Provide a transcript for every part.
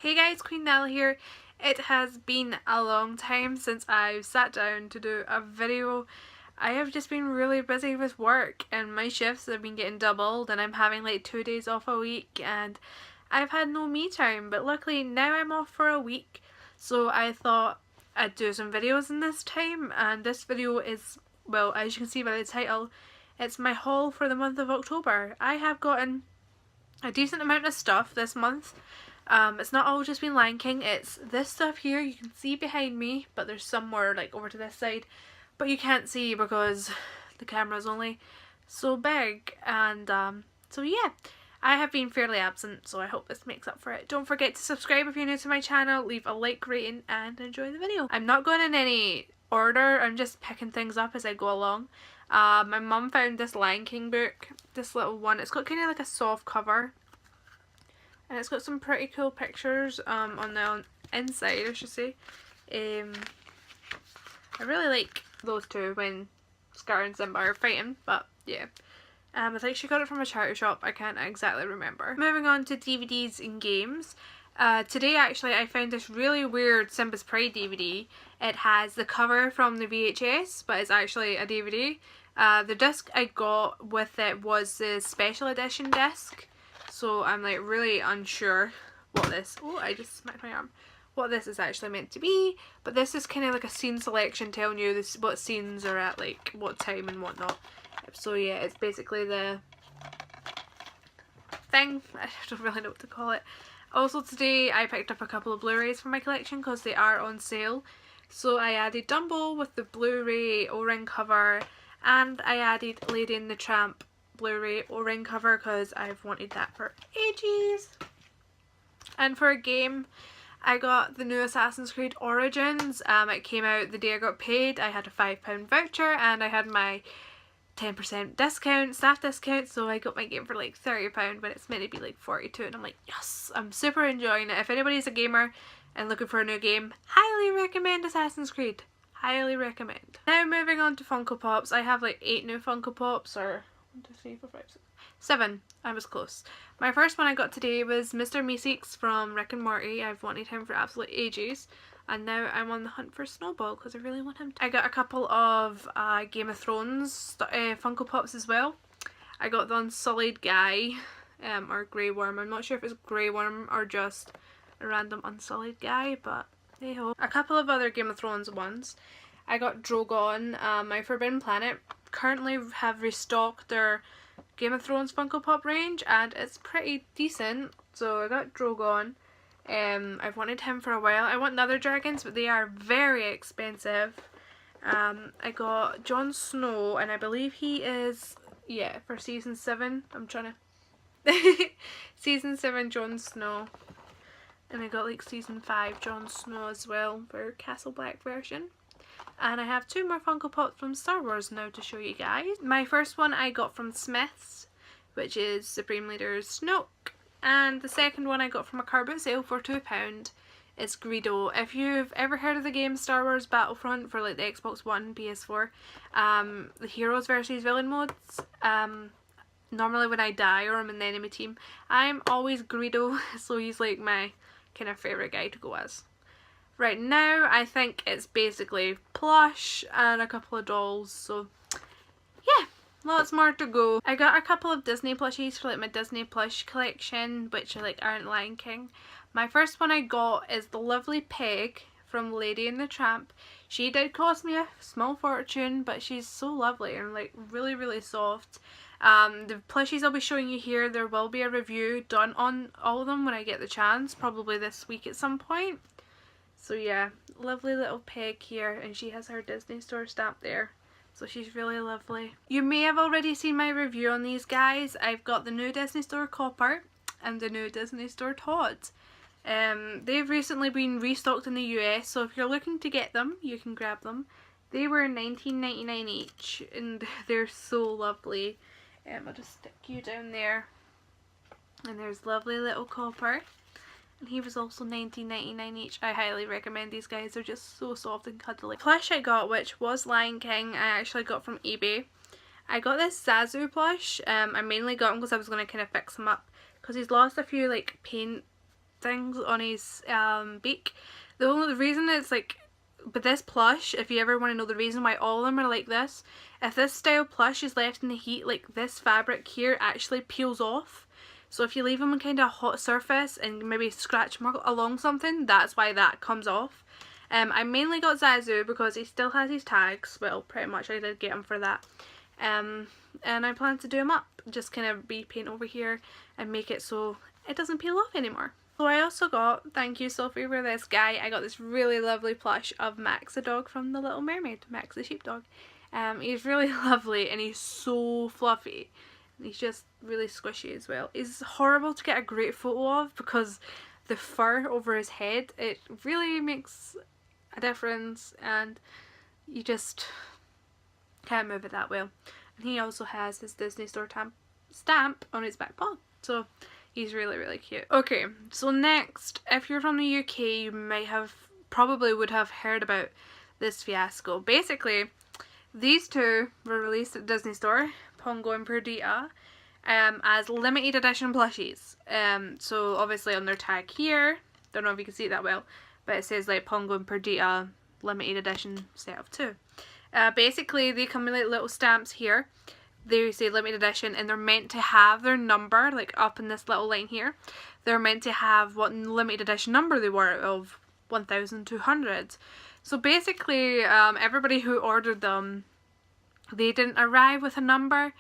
Hey guys, Queen Nell here. It has been a long time since I've sat down to do a video. I have just been really busy with work and my shifts have been getting doubled and I'm having like 2 days off a week and I've had no me time, but luckily now I'm off for a week, so I thought I'd do some videos in this time, and this video is, well, as you can see by the title, it's my haul for the month of October. I have gotten a decent amount of stuff this month. It's not all just been Lion King, it's this stuff here you can see behind me, but there's some more like over to this side, but you can't see because the camera's only so big, and so yeah, I have been fairly absent, so I hope this makes up for it. Don't forget to subscribe if you're new to my channel, leave a like, rating, and enjoy the video. I'm not going in any order, I'm just picking things up as I go along. My mum found this Lion King book, this little one. It's got kind of like a soft cover, and it's got some pretty cool pictures on the inside, I should say. I really like those two when Scar and Simba are fighting, but yeah. I think she got it from a charity shop, I can't exactly remember. Moving on to DVDs and games. Today actually I found this really weird Simba's Pride DVD. It has the cover from the VHS, but it's actually a DVD. The disc I got with it was the special edition disc. So I'm like really unsure what this, oh I just smacked my arm, what this is actually meant to be, but this is kind of like a scene selection telling you this what scenes are at like what time and whatnot. So yeah, it's basically the thing, I don't really know what to call it. Also today I picked up a couple of Blu-rays for my collection because they are on sale. So I added Dumbo with the Blu-ray O-ring cover, and I added Lady and the Tramp Blu-ray O-ring cover because I've wanted that for ages. And for a game, I got the new Assassin's Creed Origins. It came out the day I got paid. I had a £5 voucher and I had my 10% discount, staff discount, so I got my game for like £30 when it's meant to be like 42, and I'm like, yes, I'm super enjoying it. If anybody's a gamer and looking for a new game, highly recommend Assassin's Creed. Highly recommend. Now moving on to Funko Pops. I have like 8 new Funko Pops, or 1, 2, 3, 4, 5, 6, 7. I was close. My first one I got today was Mr. Meeseeks from Rick and Morty. I've wanted him for absolute ages, and now I'm on the hunt for Snowball because I really want him to. I got a couple of Game of Thrones Funko Pops as well. I got the Unsullied Guy, or Grey Worm. I'm not sure if it's Grey Worm or just a random Unsullied Guy, but hey ho. A couple of other Game of Thrones ones. I got Drogon, my Forbidden Planet. Currently have restocked their Game of Thrones Funko Pop range and it's pretty decent, so I got Drogon. I've wanted him for a while. I want the other dragons, but they are very expensive. I got Jon Snow, and I believe he is, yeah, for season 7. I'm trying to season 7 Jon Snow, and I got like season 5 Jon Snow as well for Castle Black version. And I have 2 more Funko Pops from Star Wars now to show you guys. My first one I got from Smith's, which is Supreme Leader Snoke. And the second one I got from a car boot sale for £2. It's Greedo. If you've ever heard of the game Star Wars Battlefront for like the Xbox One and PS4, the heroes versus villain modes, normally when I die or I'm in the enemy team, I'm always Greedo, so he's like my kind of favourite guy to go as. Right now I think it's basically plush and a couple of dolls, so yeah, lots more to go. I got a couple of Disney plushies for like my Disney plush collection, which like aren't Lion King. My first one I got is the lovely Peg from Lady and the Tramp. She did cost me a small fortune, but she's so lovely and like really soft. The plushies I'll be showing you here, there will be a review done on all of them when I get the chance, probably this week at some point. So yeah, lovely little Peg here, and she has her Disneystore stamp there. So she's really lovely. You may have already seen my review on these guys. I've got the new Disneystore Copper and the new Disneystore Todd. They've recently been restocked in the US, so if you're looking to get them, you can grab them. They were $19.99 each, and they're so lovely. I'll just stick you down there. And there's lovely little Copper. And he was also $19.99 each. I highly recommend these guys. They're just so soft and cuddly. Plush I got, which was Lion King, I actually got from eBay. I got this Zazu plush. I mainly got him because I was going to kind of fix him up because he's lost a few like paint things on his beak. The reason it's like, but this plush, if you ever want to know the reason why all of them are like this, if this style plush is left in the heat, like this fabric here actually peels off. So if you leave them on kind of a hot surface and maybe scratch mark along something, that's why that comes off. I mainly got Zazu because he still has his tags. Well, pretty much I did get him for that. And I plan to do him up. Just kind of repaint over here and make it so it doesn't peel off anymore. So I also got, thank you Sophie for this guy, I got this really lovely plush of Max the dog from The Little Mermaid, Max the sheepdog. He's really lovely and he's so fluffy. He's just really squishy as well. He's horrible to get a great photo of because the fur over his head, it really makes a difference and you just can't move it that well. And he also has his Disneystore stamp on his back paw. So he's really, really cute. Okay, so next, if you're from the UK, you probably would have heard about this fiasco. Basically, these two were released at Disneystore, Pongo and Perdita, as limited edition plushies. So obviously on their tag here, don't know if you can see it that well, but it says like Pongo and Perdita limited edition set of 2. Basically, they come with like little stamps here. They say limited edition and they're meant to have their number, like up in this little line here. They're meant to have what limited edition number they were of 1,200. So basically, everybody who ordered them, they didn't arrive with a number.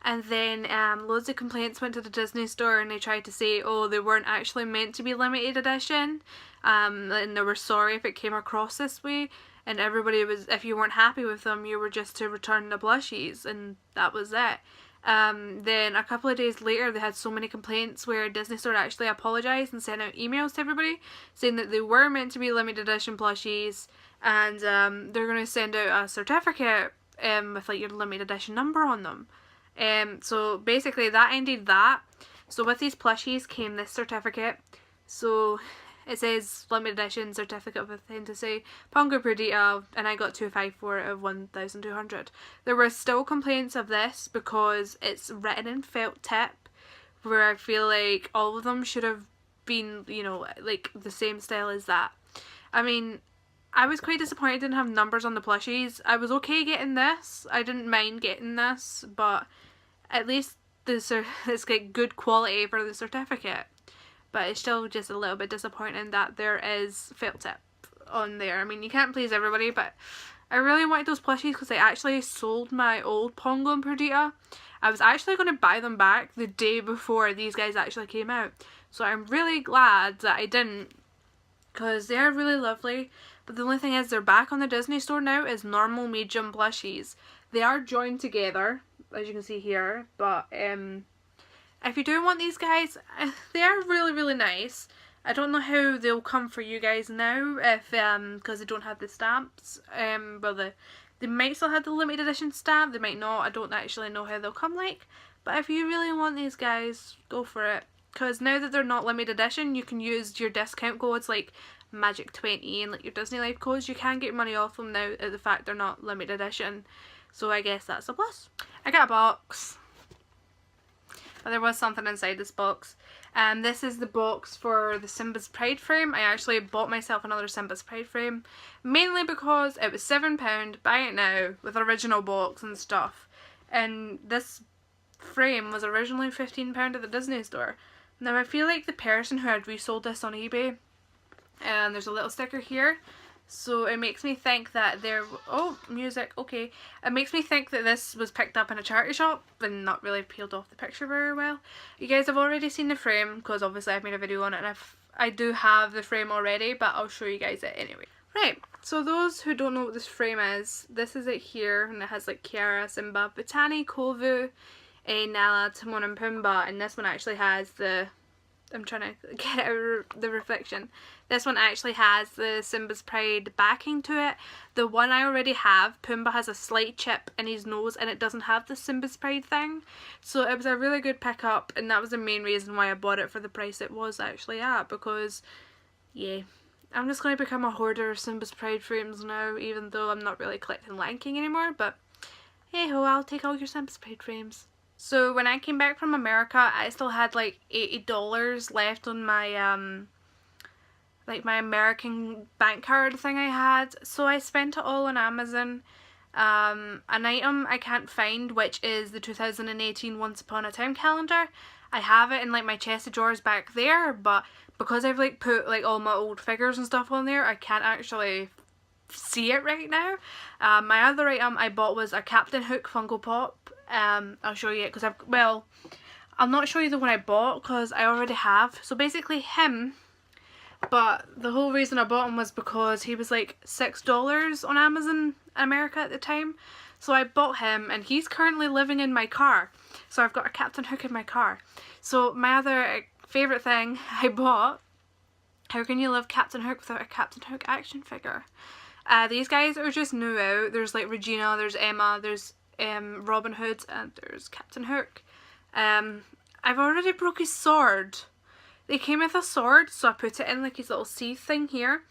And then loads of complaints went to the Disneystore and they tried to say, oh, they weren't actually meant to be limited edition. And they were sorry if it came across this way. And everybody was, if you weren't happy with them, you were just to return the plushies, and that was it. Then a couple of days later, they had so many complaints where Disneystore actually apologised and sent out emails to everybody saying that they were meant to be limited edition plushies, and they're going to send out a certificate with like your limited edition number on them. So basically that ended that. So with these plushies came this certificate. So it says limited edition certificate of authenticity, Pongo Perdita, and I got 254 out of 1,200. There were still complaints of this because it's written in felt tip, where I feel like all of them should have been, you know, like the same style as that. I mean, I was quite disappointed I didn't have numbers on the plushies. I was okay getting this. I didn't mind getting this, but at least it's like good quality for the certificate. But it's still just a little bit disappointing that there is felt tip on there. I mean, you can't please everybody, but I really wanted those plushies because I actually sold my old Pongo and Perdita. I was actually going to buy them back the day before these guys actually came out. So I'm really glad that I didn't, because they are really lovely. But the only thing is, they're back on the Disneystore now as normal medium plushies. They are joined together, as you can see here, but if you do want these guys, they are really, really nice. I don't know how they'll come for you guys now, if because they don't have the stamps. Well, they might still have the limited edition stamp, they might not. I don't actually know how they'll come like. But if you really want these guys, go for it. Because now that they're not limited edition, you can use your discount codes like Magic20 and like your Disney Life codes. You can get money off them now at the fact they're not limited edition. So I guess that's a plus. I got a box. But there was something inside this box. This is the box for the Simba's Pride frame. I actually bought myself another Simba's Pride frame. Mainly because it was £7, buy it now, with original box and stuff. And this frame was originally £15 at the Disneystore. Now I feel like the person who had resold this on eBay, and there's a little sticker here, so it makes me think that oh, music, okay. It makes me think that this was picked up in a charity shop and not really peeled off the picture very well. You guys have already seen the frame because obviously I've made a video on it, and I do have the frame already, but I'll show you guys it anyway. Right, so those who don't know what this frame is, this is it here, and it has like Kiara, Simba, Botani, Kovu, Nala, Timon and Pumbaa, and this one actually has the, I'm trying to get out the reflection. This one actually has the Simba's Pride backing to it. The one I already have, Pumbaa has a slight chip in his nose and it doesn't have the Simba's Pride thing. So it was a really good pickup, and that was the main reason why I bought it for the price it was actually at, because yeah, I'm just going to become a hoarder of Simba's Pride frames now, even though I'm not really collecting Lanking anymore, but hey ho, I'll take all your Simba's Pride frames. So when I came back from America, I still had like $80 left on my like my American bank card thing I had. So I spent it all on Amazon. An item I can't find, which is the 2018 Once Upon a Time calendar. I have it in like my chest of drawers back there, but because I've like put like all my old figures and stuff on there, I can't actually see it right now. My other item I bought was a Captain Hook Funko Pop. I'll show you it because I'll not show you the one I bought because I already have. So basically him, but the whole reason I bought him was because he was like $6 on Amazon America at the time. So I bought him and he's currently living in my car. So I've got a Captain Hook in my car. So my other favourite thing I bought, how can you love Captain Hook without a Captain Hook action figure? These guys are just new out. There's like Regina, there's Emma, there's Robin Hood, and there's Captain Hook. I've already broke his sword. They came with a sword, so I put it in like his little seed thing here.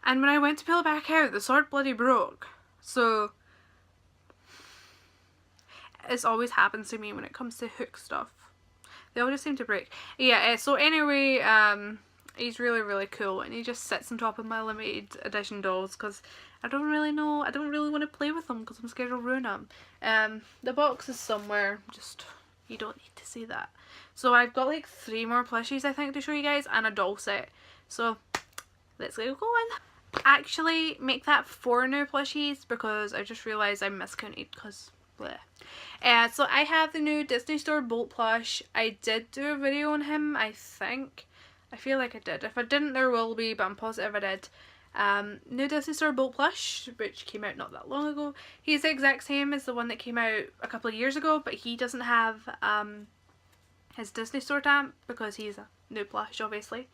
And when I went to pull it back out, the sword bloody broke. So this always happens to me when it comes to Hook stuff. They all just seem to break. Yeah, so anyway, he's really cool, and he just sits on top of my limited edition dolls because I don't really want to play with them because I'm scared I'll ruin them. The box is somewhere, just, you don't need to see that. So I've got like 3 more plushies I think to show you guys and a doll set. So let's get going. Actually make that 4 new plushies because I just realised I miscounted because bleh. So I have the new Disneystore Bolt plush. I did do a video on him, I think. I feel like I did. If I didn't, there will be, but I'm positive I did. New Disneystore Bolt plush, which came out not that long ago. He's the exact same as the one that came out a couple of years ago, but he doesn't have his Disneystore stamp because he's a new plush, obviously.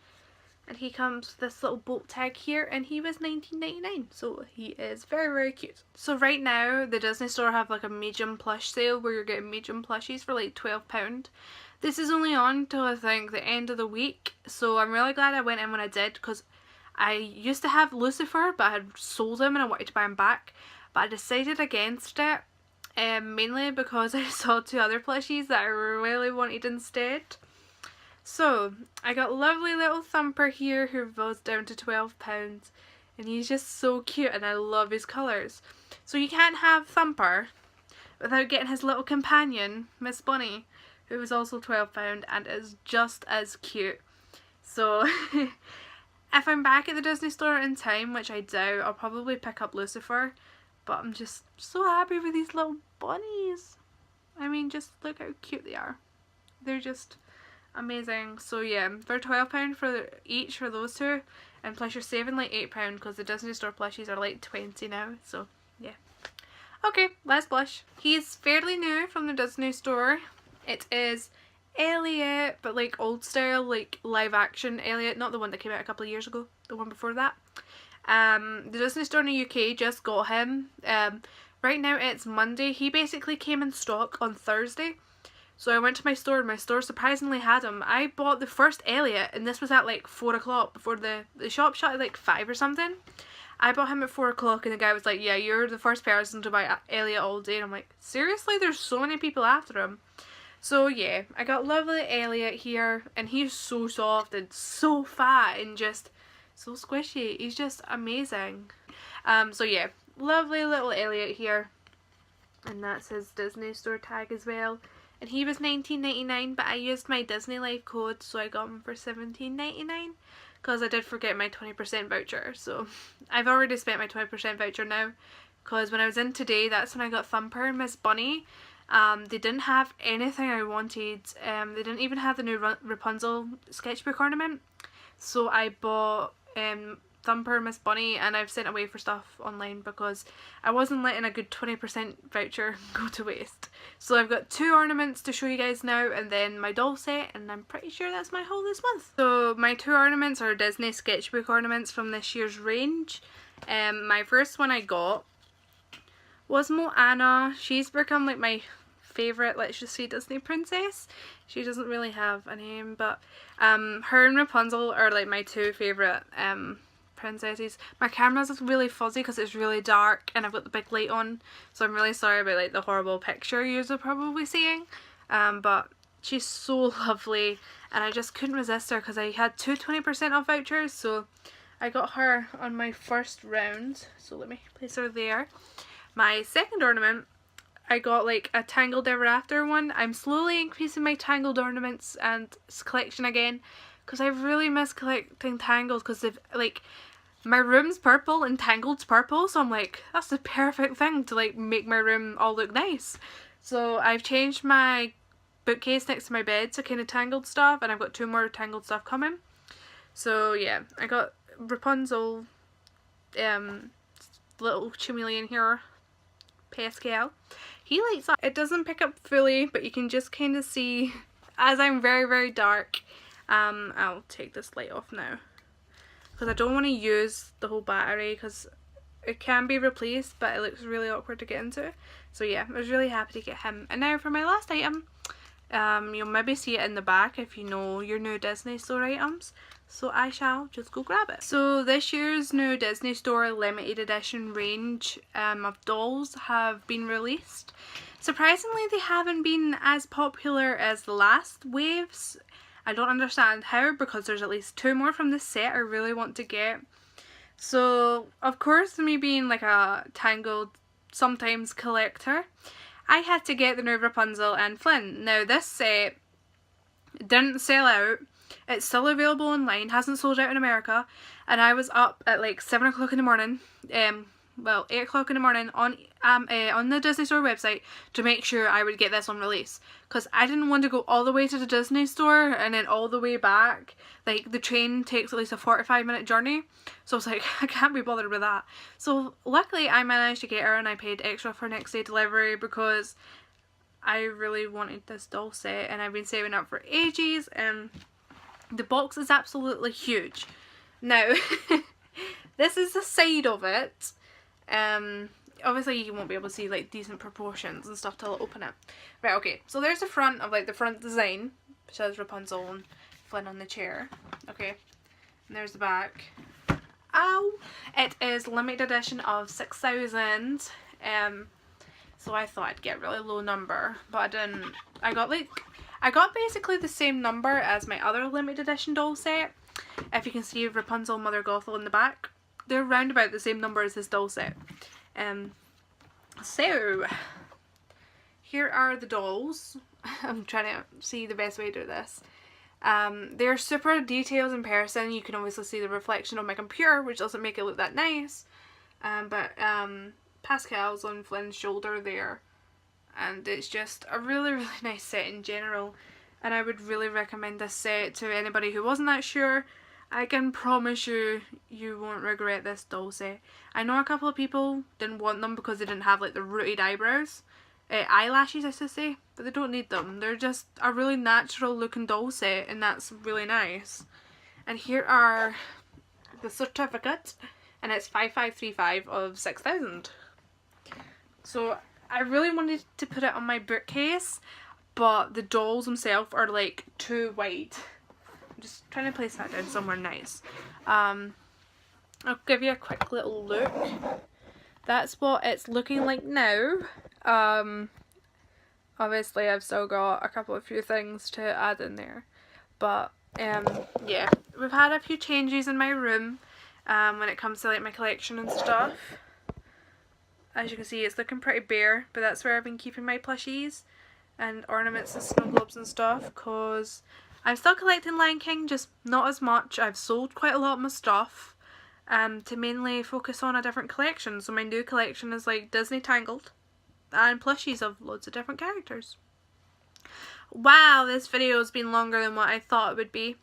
And he comes with this little bolt tag here, and he was $19.99, so he is very cute. So right now, the Disneystore have like a medium plush sale where you're getting medium plushies for like £12. This is only on till I think the end of the week, so I'm really glad I went in when I did because I used to have Lucifer, but I had sold him and I wanted to buy him back, but I decided against it, mainly because I saw 2 other plushies that I really wanted instead. So I got lovely little Thumper here who goes down to £12, and he's just so cute and I love his colours. So you can't have Thumper without getting his little companion, Miss Bunny, who is also £12 and is just as cute. So if I'm back at the Disneystore in time, which I doubt, I'll probably pick up Lucifer, but I'm just so happy with these little bunnies. I mean, just look how cute they are. They're just amazing. So yeah, they're £12 for each for those 2, and plus you're saving like £8 because the Disneystore plushies are like 20 now, so yeah. Okay, last blush. He's fairly new from the Disneystore. It is Elliot, but like old style, like live action Elliot, not the one that came out a couple of years ago, the one before that. The Disneystore in the UK just got him. Right now it's Monday. He basically came in stock on Thursday. So I went to my store and my store surprisingly had him. I bought the first Elliot and this was at like 4 o'clock before the shop shut at like 5 or something. I bought him at 4 o'clock and the guy was like, yeah, you're the first person to buy Elliot all day. And I'm like, seriously? There's so many people after him. So yeah, I got lovely Elliot here and he's so soft and so fat and just so squishy. He's just amazing. So yeah, lovely little Elliot here. And that's his Disneystore tag as well. And he was $19.99, but I used my Disney Life code, so I got him for $17.99 because I did forget my 20% voucher. So I've already spent my 20% voucher now because when I was in today, that's when I got Thumper and Miss Bunny. They didn't have anything I wanted. They didn't even have the new Rapunzel sketchbook ornament. So I bought Thumper, Miss Bunny, and I've sent away for stuff online because I wasn't letting a good 20% voucher go to waste. So I've got 2 ornaments to show you guys now and then my doll set, and I'm pretty sure that's my haul this month. So my 2 ornaments are Disney sketchbook ornaments from this year's range. My first one I got was Moana. She's become like my favourite, let's just say, Disney princess. She doesn't really have a name, but her and Rapunzel are like my 2 favourite princesses. My camera's really fuzzy because it's really dark and I've got the big light on, so I'm really sorry about like the horrible picture you're probably seeing, but she's so lovely and I just couldn't resist her because I had 2 20% off vouchers, so I got her on my first round, so let me place her there. My second ornament, I got like a Tangled Ever After one. I'm slowly increasing my Tangled ornaments and collection again, because I really miss collecting Tangled, because they've like, my room's purple and Tangled's purple, so I'm like, that's the perfect thing to like make my room all look nice. So I've changed my bookcase next to my bed to kind of Tangled stuff, and I've got 2 more Tangled stuff coming. So yeah, I got Rapunzel, little chameleon here, Pascal. He lights up. It doesn't pick up fully, but you can just kind of see, as I'm very, very dark. I'll take this light off now, because I don't want to use the whole battery, because it can be replaced, but it looks really awkward to get into. So yeah, I was really happy to get him. And now for my last item, you'll maybe see it in the back if you know your new Disneystore items. So I shall just go grab it. So this year's new Disneystore limited edition range of dolls have been released. Surprisingly, they haven't been as popular as the last waves. I don't understand how, because there's at least 2 more from this set I really want to get. So of course, me being like a Tangled sometimes collector, I had to get the new Rapunzel and Flynn. Now this set didn't sell out. It's still available online, hasn't sold out in America, and I was up at like 7 o'clock in the morning, well 8 o'clock in the morning on the Disneystore website to make sure I would get this on release, because I didn't want to go all the way to the Disneystore and then all the way back. Like, the train takes at least a 45-minute journey, so I was like, I can't be bothered with that. So luckily I managed to get her, and I paid extra for next day delivery because I really wanted this doll set and I've been saving up for ages, and the box is absolutely huge. Now, this is the side of it. Obviously you won't be able to see like decent proportions and stuff till I open it. Right, okay, so there's the front of like the front design, which has Rapunzel and Flynn on the chair. Okay, and there's the back. Ow! It is limited edition of 6,000. So I thought I'd get a really low number, but I didn't. I got basically the same number as my other limited edition doll set. If you can see Rapunzel, Mother Gothel in the back, they're round about the same number as this doll set. So here are the dolls. I'm trying to see the best way to do this. They're super detailed in person. You can obviously see the reflection on my computer, which doesn't make it look that nice. But Pascal's on Flynn's shoulder there. And it's just a really, really nice set in general. And I would really recommend this set to anybody who wasn't that sure. I can promise you, you won't regret this doll set. I know a couple of people didn't want them because they didn't have like the rooted eyebrows. Eyelashes, I should say. But they don't need them. They're just a really natural looking doll set, and that's really nice. And here are the certificate. And it's 5535 of 6,000. So I really wanted to put it on my bookcase, but the dolls themselves are like too wide. I'm just trying to place that down somewhere nice. I'll give you a quick little look. That's what it's looking like now. Obviously I've still got a few things to add in there, but yeah, we've had a few changes in my room when it comes to like my collection and stuff. As you can see, it's looking pretty bare, but that's where I've been keeping my plushies and ornaments and snow globes and stuff, because I'm still collecting Lion King, just not as much. I've sold quite a lot of my stuff to mainly focus on a different collection. So my new collection is like Disney Tangled and plushies of loads of different characters. Wow, this video has been longer than what I thought it would be.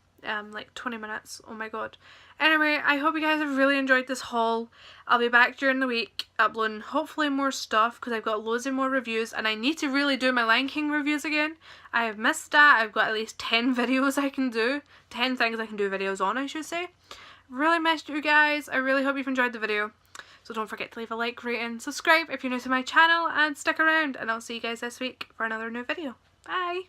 Like 20 minutes. Oh my god. Anyway, I hope you guys have really enjoyed this haul. I'll be back during the week uploading hopefully more stuff, because I've got loads of more reviews, and I need to really do my Lion King reviews again. I have missed that. I've got at least 10 videos I can do. 10 things I can do videos on, I should say. Really missed you guys. I really hope you've enjoyed the video. So don't forget to leave a like, rate and subscribe if you're new to my channel, and stick around, and I'll see you guys this week for another new video. Bye!